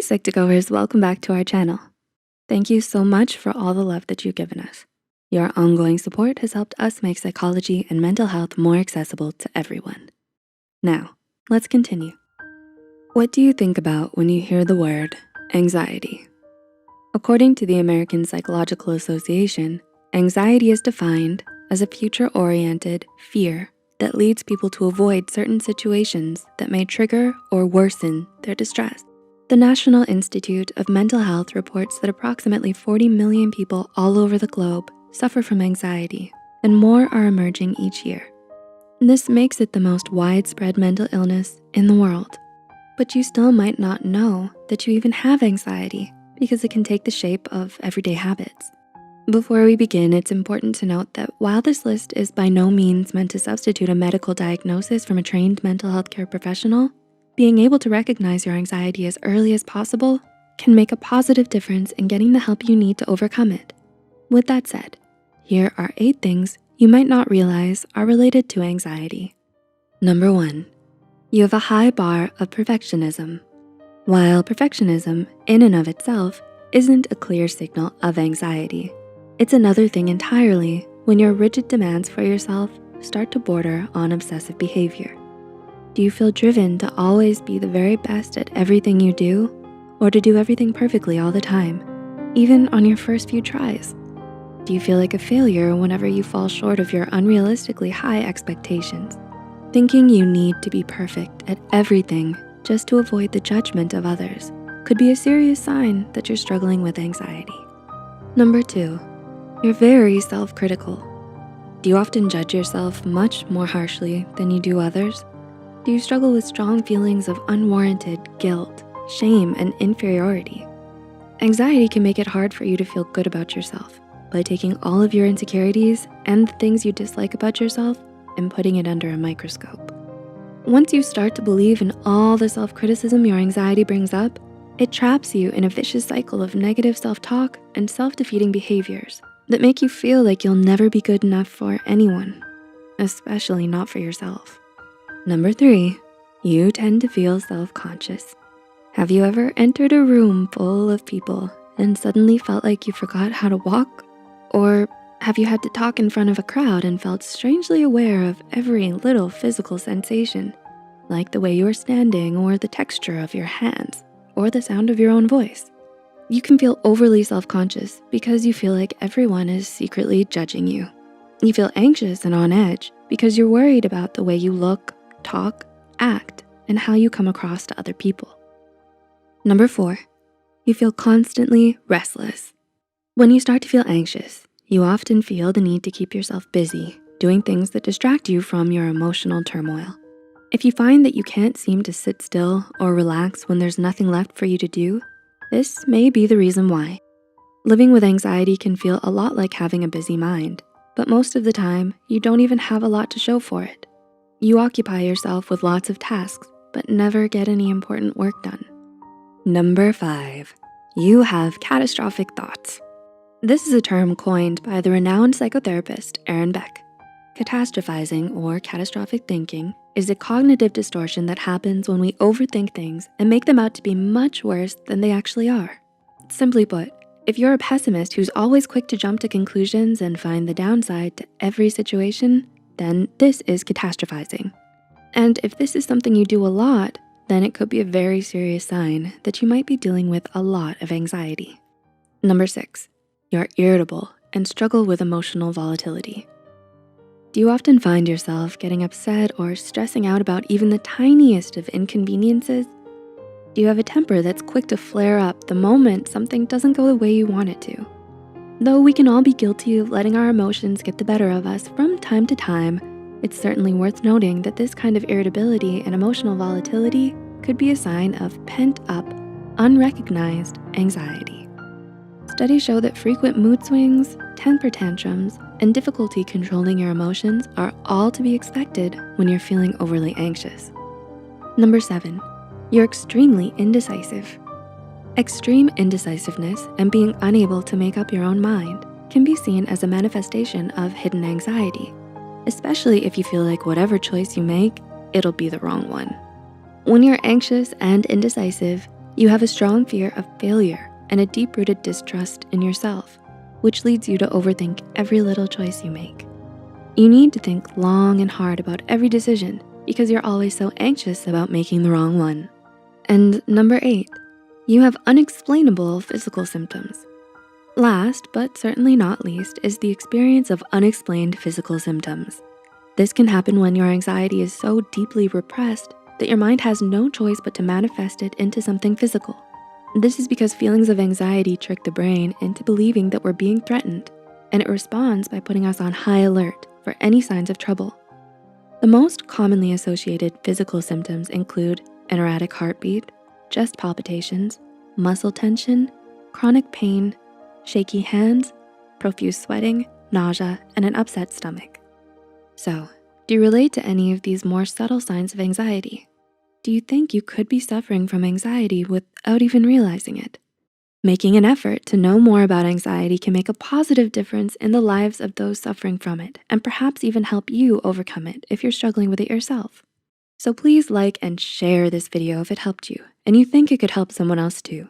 Psych2Goers, welcome back to our channel. Thank you so much for all the love that you've given us. Your ongoing support has helped us make psychology and mental health more accessible to everyone. Now, let's continue. What do you think about when you hear the word anxiety? According to the American Psychological Association, anxiety is defined as a future-oriented fear that leads people to avoid certain situations that may trigger or worsen their distress. The National Institute of Mental Health reports that approximately 40 million people all over the globe suffer from anxiety, and more are emerging each year. This makes it the most widespread mental illness in the world. But you still might not know that you even have anxiety because it can take the shape of everyday habits. Before we begin, it's important to note that while this list is by no means meant to substitute a medical diagnosis from a trained mental health care professional, being able to recognize your anxiety as early as possible can make a positive difference in getting the help you need to overcome it. With that said, here are 8 things you might not realize are related to anxiety. Number 1, you have a high bar of perfectionism. While perfectionism in and of itself isn't a clear signal of anxiety, it's another thing entirely when your rigid demands for yourself start to border on obsessive behavior. Do you feel driven to always be the very best at everything you do, or to do everything perfectly all the time, even on your first few tries? Do you feel like a failure whenever you fall short of your unrealistically high expectations? Thinking you need to be perfect at everything just to avoid the judgment of others could be a serious sign that you're struggling with anxiety. Number 2, you're very self-critical. Do you often judge yourself much more harshly than you do others? Do you struggle with strong feelings of unwarranted guilt, shame, and inferiority? Anxiety can make it hard for you to feel good about yourself by taking all of your insecurities and the things you dislike about yourself and putting it under a microscope. Once you start to believe in all the self-criticism your anxiety brings up, it traps you in a vicious cycle of negative self-talk and self-defeating behaviors that make you feel like you'll never be good enough for anyone, especially not for yourself. Number 3, you tend to feel self-conscious. Have you ever entered a room full of people and suddenly felt like you forgot how to walk? Or have you had to talk in front of a crowd and felt strangely aware of every little physical sensation, like the way you are standing or the texture of your hands or the sound of your own voice? You can feel overly self-conscious because you feel like everyone is secretly judging you. You feel anxious and on edge because you're worried about the way you look, talk, act, and how you come across to other people. Number 4, you feel constantly restless. When you start to feel anxious, you often feel the need to keep yourself busy, doing things that distract you from your emotional turmoil. If you find that you can't seem to sit still or relax when there's nothing left for you to do, this may be the reason why. Living with anxiety can feel a lot like having a busy mind, but most of the time, you don't even have a lot to show for it. You occupy yourself with lots of tasks, but never get any important work done. Number 5, you have catastrophic thoughts. This is a term coined by the renowned psychotherapist Aaron Beck. Catastrophizing or catastrophic thinking is a cognitive distortion that happens when we overthink things and make them out to be much worse than they actually are. Simply put, if you're a pessimist who's always quick to jump to conclusions and find the downside to every situation, then this is catastrophizing. And if this is something you do a lot, then it could be a very serious sign that you might be dealing with a lot of anxiety. Number 6, you're irritable and struggle with emotional volatility. Do you often find yourself getting upset or stressing out about even the tiniest of inconveniences? Do you have a temper that's quick to flare up the moment something doesn't go the way you want it to? Though we can all be guilty of letting our emotions get the better of us from time to time, it's certainly worth noting that this kind of irritability and emotional volatility could be a sign of pent-up, unrecognized anxiety. Studies show that frequent mood swings, temper tantrums, and difficulty controlling your emotions are all to be expected when you're feeling overly anxious. Number 7, you're extremely indecisive. Extreme indecisiveness and being unable to make up your own mind can be seen as a manifestation of hidden anxiety, especially if you feel like whatever choice you make, it'll be the wrong one. When you're anxious and indecisive, You have a strong fear of failure and a deep-rooted distrust in yourself, which leads you to overthink every little choice you make. You need to think long and hard about every decision because you're always so anxious about making the wrong one. And number 8, you have unexplainable physical symptoms. Last, but certainly not least, is the experience of unexplained physical symptoms. This can happen when your anxiety is so deeply repressed that your mind has no choice but to manifest it into something physical. This is because feelings of anxiety trick the brain into believing that we're being threatened, and it responds by putting us on high alert for any signs of trouble. The most commonly associated physical symptoms include an erratic heartbeat, chest palpitations, muscle tension, chronic pain, shaky hands, profuse sweating, nausea, and an upset stomach. So, do you relate to any of these more subtle signs of anxiety? Do you think you could be suffering from anxiety without even realizing it? Making an effort to know more about anxiety can make a positive difference in the lives of those suffering from it, and perhaps even help you overcome it if you're struggling with it yourself. So please like and share this video if it helped you and you think it could help someone else too.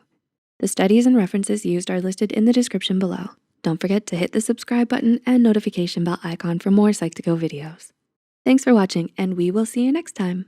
The studies and references used are listed in the description below. Don't forget to hit the subscribe button and notification bell icon for more Psych2Go videos. Thanks for watching, and we will see you next time.